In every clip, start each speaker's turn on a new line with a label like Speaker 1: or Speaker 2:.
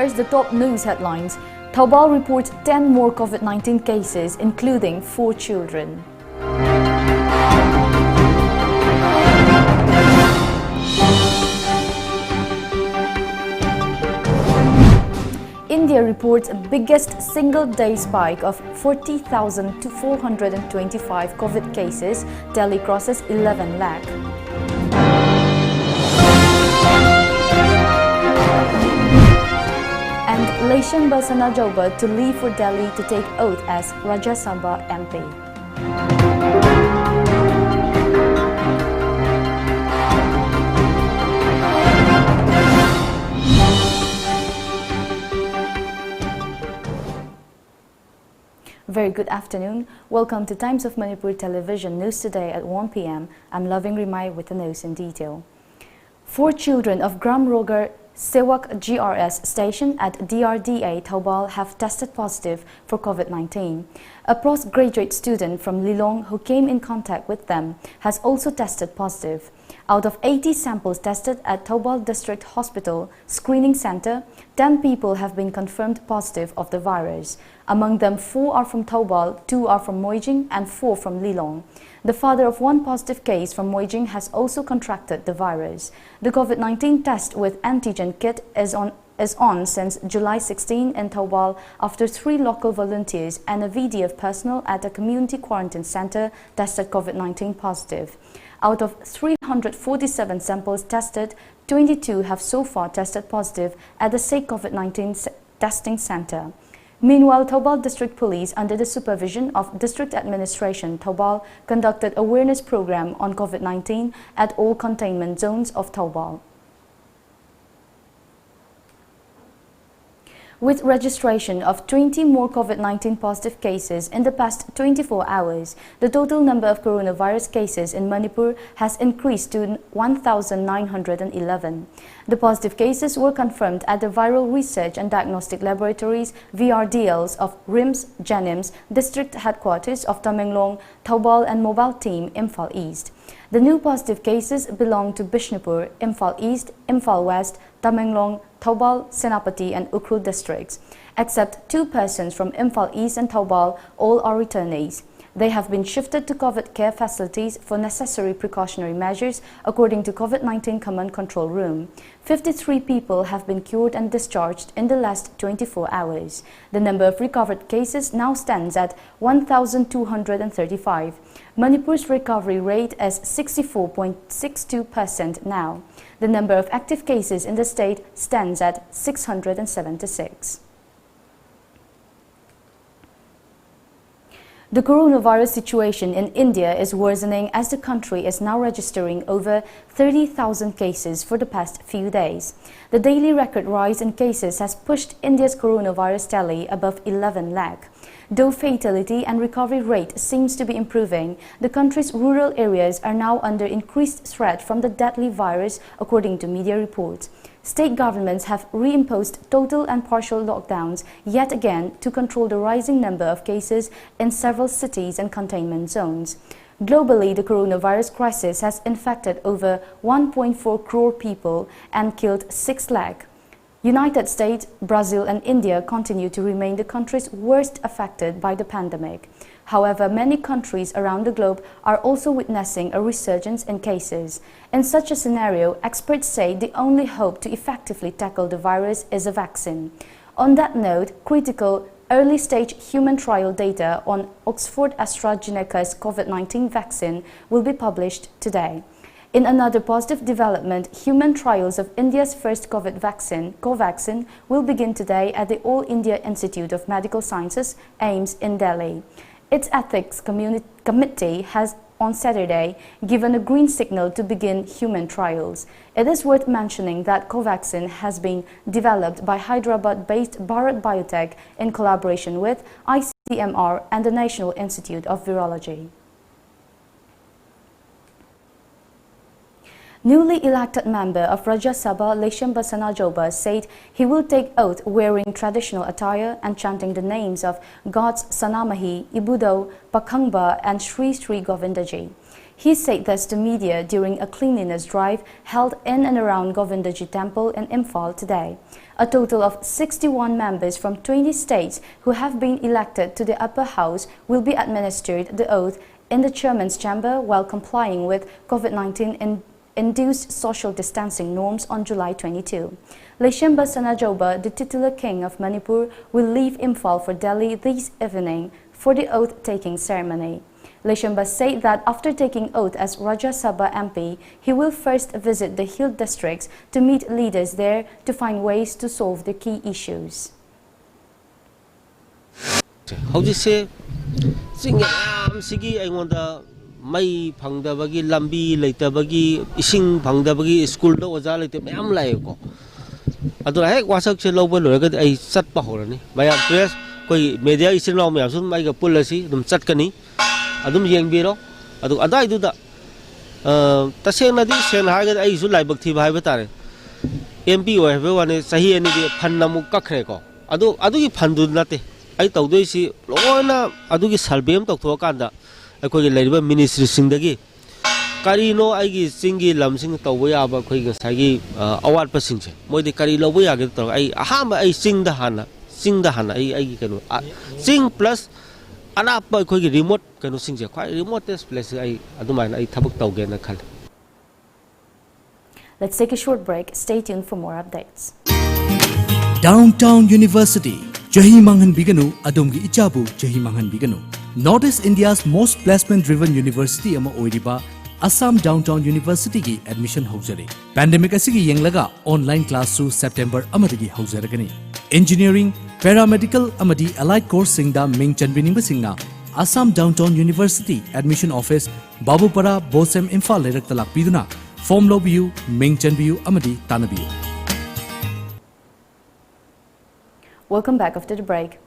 Speaker 1: First, the top news headlines. Taobao reports 10 more COVID-19 cases, including 4 children. India reports biggest single-day spike of 40,000 to 425 COVID cases. Delhi crosses 11 lakh. And Laishan Basanajoba to leave for Delhi to take oath as Rajya Sabha MP. Very good afternoon. Welcome to Times of Manipur Television News Today at 1 p.m. I'm loving RIMAI with the news in detail. 4 children of Gram Rogar Sewak GRS station at DRDA Taobao have tested positive for COVID-19. A postgraduate student from Lilong who came in contact with them has also tested positive. Out of 80 samples tested at Taobao District Hospital Screening Center, 10 people have been confirmed positive of the virus. Among them, 4 are from Taobao, 2 are from Moijing and 4 from Lilong. The father of one positive case from Moijing has also contracted the virus. The COVID-19 test with antigen kit is on since July 16 in Taobao after 3 local volunteers and a VDF personnel at a community quarantine center tested COVID-19 positive. Out of 347 samples tested, 22 have so far tested positive at the state COVID-19 testing center. Meanwhile, Taobao District Police, under the supervision of District Administration Taobao, conducted awareness program on COVID-19 at all containment zones of Taobao. With registration of 20 more COVID-19 positive cases in the past 24 hours, the total number of coronavirus cases in Manipur has increased to 1,911. The positive cases were confirmed at the Viral Research and Diagnostic Laboratories VRDLs of RIMS, Janims, District Headquarters of Tamenglong, Taobao and Mobile Team, Imphal East. The new positive cases belong to Bishnupur, Imphal East, Imphal West, Tamenglong, Taobao, Senapati and Ukhrul districts. Except 2 persons from Imphal East and Taobao, all are returnees. They have been shifted to COVID care facilities for necessary precautionary measures according to COVID-19 Command Control Room. 53 people have been cured and discharged in the last 24 hours. The number of recovered cases now stands at 1,235. Manipur's recovery rate is 64.62% now. The number of active cases in the state stands at 676. The coronavirus situation in India is worsening as the country is now registering over 30,000 cases for the past few days. The daily record rise in cases has pushed India's coronavirus tally above 11 lakh. Though fatality and recovery rate seems to be improving, the country's rural areas are now under increased threat from the deadly virus, according to media reports. State governments have reimposed total and partial lockdowns yet again to control the rising number of cases in several cities and containment zones. Globally, the coronavirus crisis has infected over 1.4 crore people and killed 6 lakh. United States, Brazil and India continue to remain the countries worst affected by the pandemic. However, many countries around the globe are also witnessing a resurgence in cases. In such a scenario, experts say the only hope to effectively tackle the virus is a vaccine. On that note, critical early-stage human trial data on Oxford AstraZeneca's COVID-19 vaccine will be published today. In another positive development, human trials of India's first COVID vaccine, Covaxin, will begin today at the All India Institute of Medical Sciences, AIIMS, in Delhi. Its ethics committee has on Saturday given a green signal to begin human trials. It is worth mentioning that Covaxin has been developed by Hyderabad-based Bharat Biotech in collaboration with ICMR and the National Institute of Virology. Newly elected member of Rajya Sabha Laishan Basanajoba said he will take oath wearing traditional attire and chanting the names of gods Sanamahi, Ibudo, Pakhangba and Sri Sri Govindaji. He said this to media during a cleanliness drive held in and around Govindaji Temple in Imphal today. A total of 61 members from 20 states who have been elected to the upper house will be administered the oath in the chairman's chamber while complying with COVID-19 induced social distancing norms on July 22. Leshemba Sanajoba, the titular king of Manipur, will leave Imphal for Delhi this evening for the oath-taking ceremony. Leshemba said that after taking oath as Rajya Sabha MP, he will first visit the hill districts to meet leaders there to find ways to solve the key issues.
Speaker 2: Mai phangdabagi lambi leitabagi ising phangdabagi school da oja leite mayam laeko adura hek wasak che loba loraga ai chatpa horani mayam press koi media isin law mayam sun mai ga pulasi dum chatkani adum yengbiro adu adai du da taseng na di sen ha ga ai su laibak thi bai batare MP oi have one sahi ani di phan namu kakhre ko adu gi phan du nate ai tawdoi si loina adu gi salbem tok tho kan da अखोई लेरिबा ministry सिंगदगी करीनो आइगी सिंगी लमसिंग तौबो याबा अखोई गसागी award pushing छे मोइदि करी लौबो यागे तो आई अहाम आई सिंग the हाना आई कनो सिंग plus अनाप अखोई remote कनो सिंग छे खाई रिमोटेस्ट प्लेस आई अदुमाइन आई थबक तौगे ना खल.
Speaker 1: Let's take a short break. Stay tuned for more updates.
Speaker 3: Downtown University Jahi Manghan Biganu Adumgi Ichabu Jahi Manghan Biganu Northeast India's most placement driven university ama oiriba Assam Downtown University ki admission haujare. Pandemic asigi yenglaga online class su September amadagi haujaragani. Engineering, paramedical amadi allied course singda ming chanbining singna Assam Downtown University admission office Babupara Bosem Imphal lerak talak piduna form lobiu ming chanbiu amadi tanabiu.
Speaker 1: Welcome back after the break.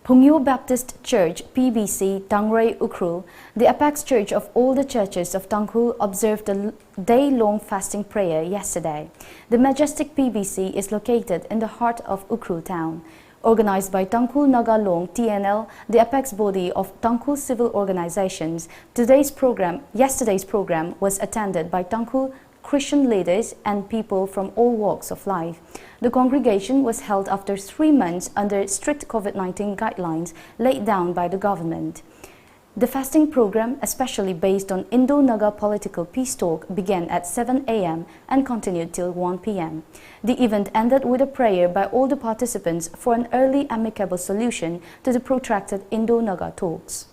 Speaker 1: Pungyo Baptist Church, PBC, Tangrai, Ukhrul, the apex church of all the churches of Tangkhul, observed a day-long fasting prayer yesterday. The majestic PBC is located in the heart of Ukhrul town. Organized by Tangkhul Nagalong TNL, the apex body of Tangkhul civil organizations, yesterday's program was attended by Tangkhul Christian leaders and people from all walks of life. The congregation was held after 3 months under strict COVID-19 guidelines laid down by the government. The fasting program, especially based on Indo-Naga political peace talk, began at 7 a.m. and continued till 1 p.m. The event ended with a prayer by all the participants for an early amicable solution to the protracted Indo-Naga talks.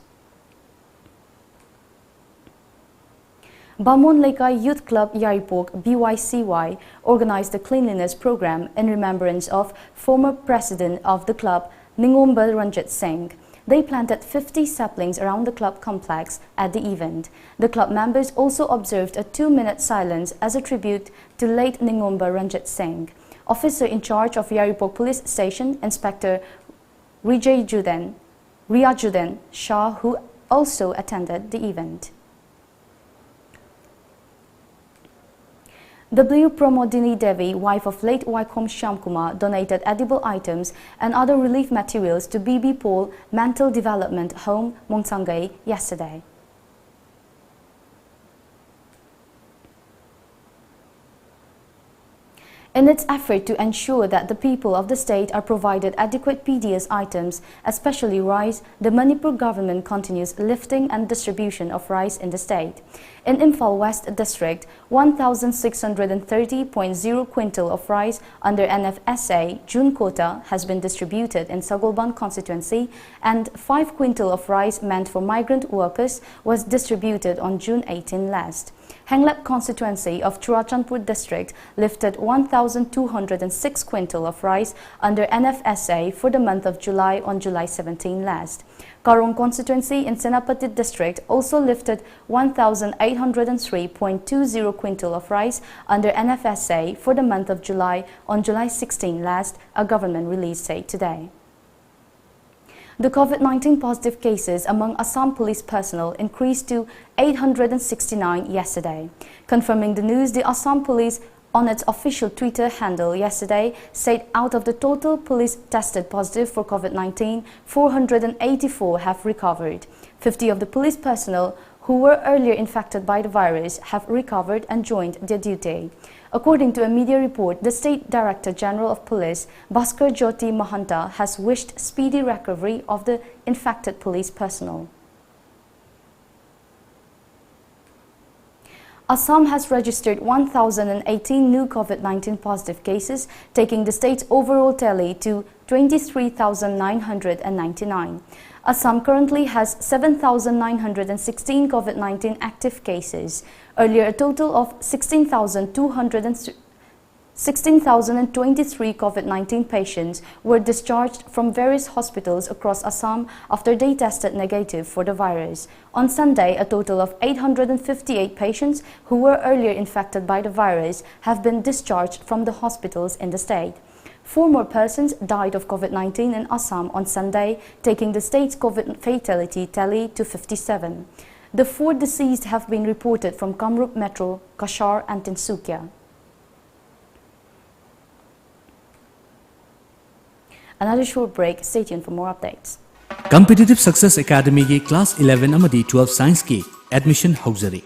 Speaker 1: Bamon Leka Youth Club Yaripok BYCY organized a cleanliness program in remembrance of former president of the club, Ningombal Ranjit Singh. They planted 50 saplings around the club complex at the event. The club members also observed a 2-minute silence as a tribute to late Ningombal Ranjit Singh. Officer in charge of Yaripok Police Station, Inspector Riyajuddin Shah, who also attended the event. W. Pramodini Devi, wife of late Vaikom Shyamkumar, donated edible items and other relief materials to BB Paul Mental Development Home, Mongsangai, yesterday. In its effort to ensure that the people of the state are provided adequate PDS items, especially rice, the Manipur government continues lifting and distribution of rice in the state. In Imphal West District, 1,630.0 quintal of rice under NFSA June quota has been distributed in Sagolban constituency, and 5 quintal of rice meant for migrant workers was distributed on June 18 last. Henglep constituency of Churachandpur district lifted 1,206 quintal of rice under NFSA for the month of July on July 17 last. Karong constituency in Senapati district also lifted 1,803.20 quintal of rice under NFSA for the month of July on July 16 last, a government release said today. The COVID-19 positive cases among Assam police personnel increased to 869 yesterday. Confirming the news, the Assam police on its official Twitter handle yesterday said out of the total police tested positive for COVID-19, 484 have recovered. 50 of the police personnel who were earlier infected by the virus have recovered and joined their duty. According to a media report, the State Director General of Police, Bhaskar Jyoti Mahanta, has wished speedy recovery of the infected police personnel. Assam has registered 1,018 new COVID-19 positive cases, taking the state's overall tally to 23,999. Assam currently has 7,916 COVID-19 active cases. Earlier, a total of 16,023 COVID-19 patients were discharged from various hospitals across Assam after they tested negative for the virus. On Sunday, a total of 858 patients who were earlier infected by the virus have been discharged from the hospitals in the state. 4 more persons died of COVID-19 in Assam on Sunday, taking the state's COVID fatality tally to 57. The 4 deceased have been reported from Kamrup Metro, Kashar and Tinsukia. Another short break. Stay tuned for more updates.
Speaker 3: Competitive Success Academy ki Class 11 amadi 12 Science ki admission haujari.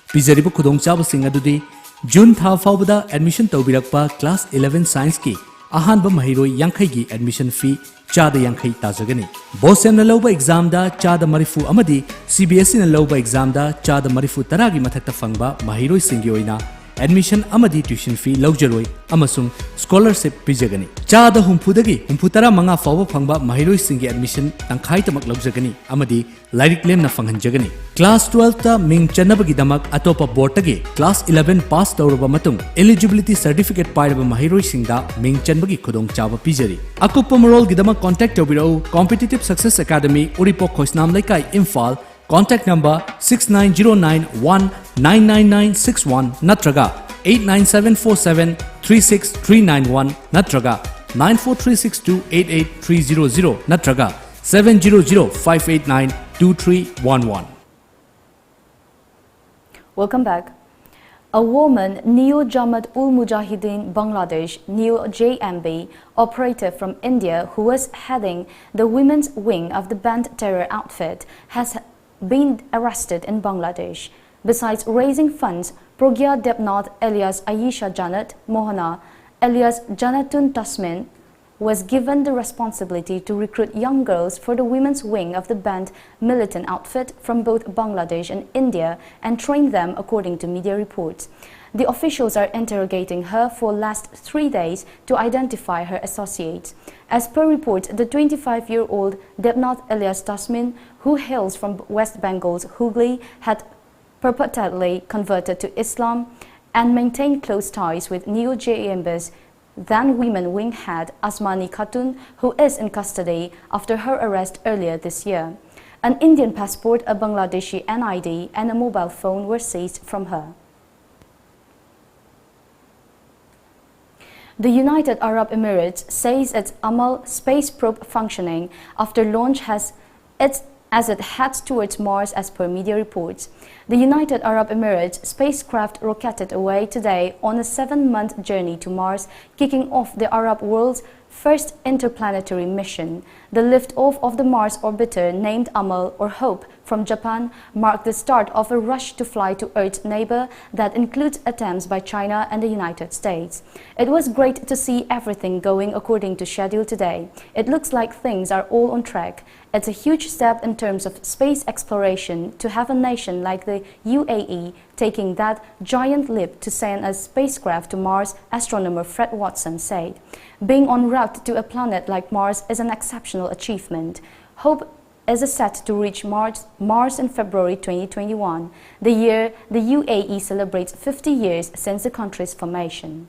Speaker 3: Pizaribu khudong chabasing adudi June tha faubada admission taubirakpa Class 11 Science ki ahanba mahiroi yankhai gi admission fee chada yankhai tajagani. Bosem na lauba exam da chada marifu amadi CBSE na lauba exam da chada marifu taragi mathakta fangba mahiroi singi oina admission amadi tuition fee laujaroi amasung scholarship pijagani. Chada humphudagi humphutara manga fawba phangba mahiroi singi admission tangkhai tamak laujagani amadi lairik lem na fanghanjagani. Class 12 ta ming chanabagi damak atopa board tagi Class 11 pass tawraba matung eligibility certificate pairaba mahiroi singda ming chanbagi khudong chawa pijari. Akuppa marol gidamak contact tawbirau Competitive Success Academy Uripok Khoisnam Laikai Imphal. Contact number 6909199961 natraga 89747 natraga 9436288300 natraga 700-589-2311.
Speaker 1: Welcome back. A woman, Neo Jamaat ul Mujahideen Bangladesh, Neo JMB, operator from India who was heading the women's wing of the banned terror outfit, has been arrested in Bangladesh. Besides raising funds, Pragya Debnath alias Ayesha Janat Mohana alias Janatun Tasmin was given the responsibility to recruit young girls for the women's wing of the banned militant outfit from both Bangladesh and India and train them according to media reports. The officials are interrogating her for last 3 days to identify her associates. As per reports, the 25-year-old Debnath alias Tasmin, who hails from West Bengal's Hooghly, had purportedly converted to Islam and maintained close ties with Neo JMB's then women wing head Asmani Khatun, who is in custody after her arrest earlier this year. An Indian passport, a Bangladeshi NID and a mobile phone were seized from her. The United Arab Emirates says its Amal space probe functioning after launch as it heads towards Mars as per media reports. The United Arab Emirates spacecraft rocketed away today on a 7-month journey to Mars, kicking off the Arab world's first interplanetary mission. The liftoff of the Mars orbiter named Amal or Hope from Japan marked the start of a rush to fly to Earth's neighbor that includes attempts by China and the United States. It was great to see everything going according to schedule today. It looks like things are all on track. It's a huge step in terms of space exploration to have a nation like the UAE taking that giant leap to send a spacecraft to Mars, astronomer Fred Watson said. Being en route to a planet like Mars is an exceptional achievement. Hope is set to reach Mars in February 2021, the year the UAE celebrates 50 years since the country's formation.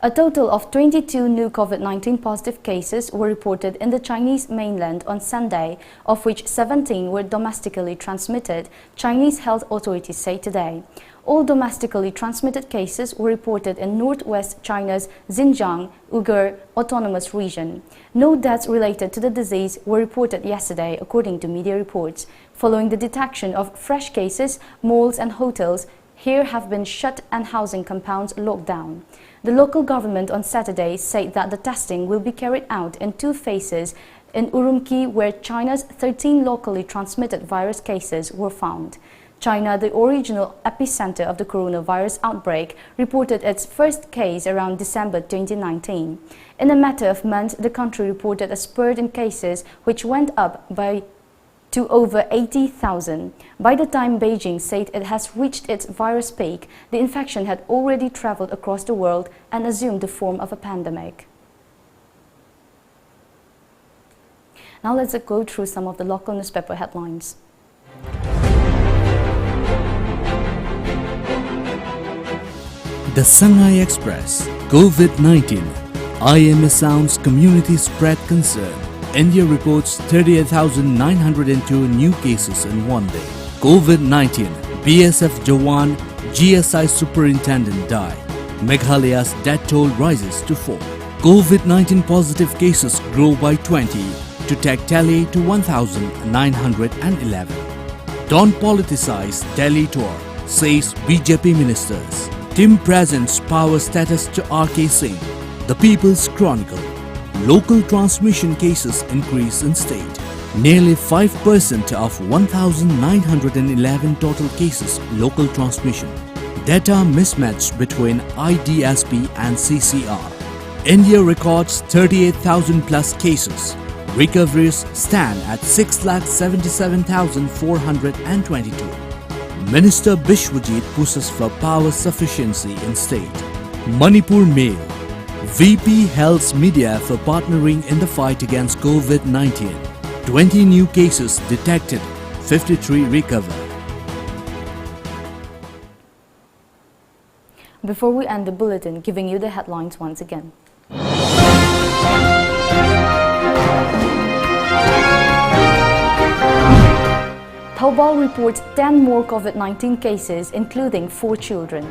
Speaker 1: A total of 22 new COVID-19 positive cases were reported in the Chinese mainland on Sunday, of which 17 were domestically transmitted, Chinese health authorities say today. All domestically transmitted cases were reported in northwest China's Xinjiang Uyghur Autonomous Region. No deaths related to the disease were reported yesterday, according to media reports. Following the detection of fresh cases, malls and hotels here have been shut and housing compounds locked down. The local government on Saturday said that the testing will be carried out in 2 phases in Urumqi, where China's 13 locally transmitted virus cases were found. China, the original epicenter of the coronavirus outbreak, reported its first case around December 2019. In a matter of months, the country reported a spurt in cases which went up to over 80,000. By the time Beijing said it has reached its virus peak, the infection had already traveled across the world and assumed the form of a pandemic. Now let's go through some of the local newspaper headlines.
Speaker 3: The Shanghai Express, COVID-19, IMS sounds community spread concern. India reports 38,902 new cases in one day. COVID-19, BSF Jawan, GSI superintendent die. Meghalaya's death toll rises to 4. COVID-19 positive cases grow by 20 to take tally to 1,911. Don't politicize Delhi tour, says BJP ministers. Tim presents power status to RK Singh. The People's Chronicle. Local transmission cases increase in state. Nearly 5% of 1,911 total cases local transmission. Data mismatch between IDSP and CCR. India records 38,000 plus cases. Recoveries stand at 6,77,422. Minister Bishwajit pushes for power sufficiency in state. Manipur Mail. VP hails media for partnering in the fight against COVID-19. 20 new cases detected, 53 recovered.
Speaker 1: Before we end the bulletin, giving you the headlines once again. Taobao reports 10 more COVID-19 cases, including 4 children.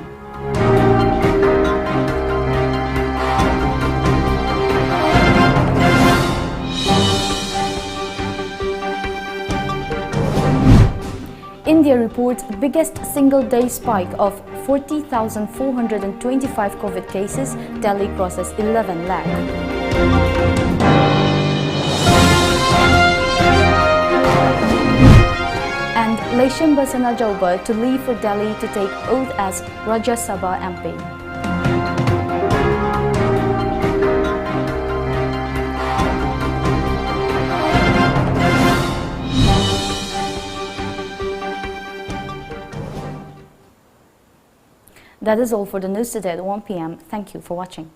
Speaker 1: India reports biggest single-day spike of 40,425 COVID cases. Delhi crosses 11 lakh. And Lesham Basana Jauba to leave for Delhi to take oath as Rajya Sabha MP. That is all for the news today at 1 p.m. Thank you for watching.